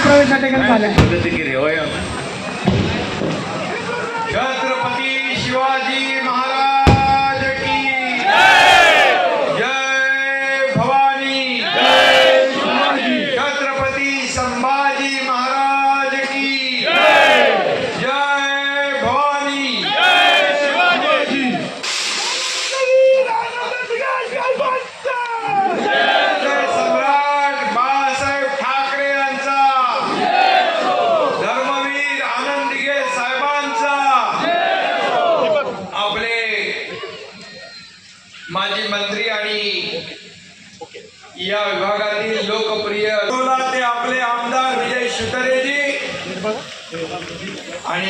प्रवेश या ठिकाणी झाला छत्रपती शिवाजी महाराज की जय भवानी छत्रपती संभाजी महाराज की जय भवानी सम्राट बाळासाहेब ठाकरे यांचा धर्मवीर आनंद दिघे साहेबांचा आपले माजी मंत्री आणि या विभागातील लोकप्रिय ते आपले आमदार विजय शितरेजी आणि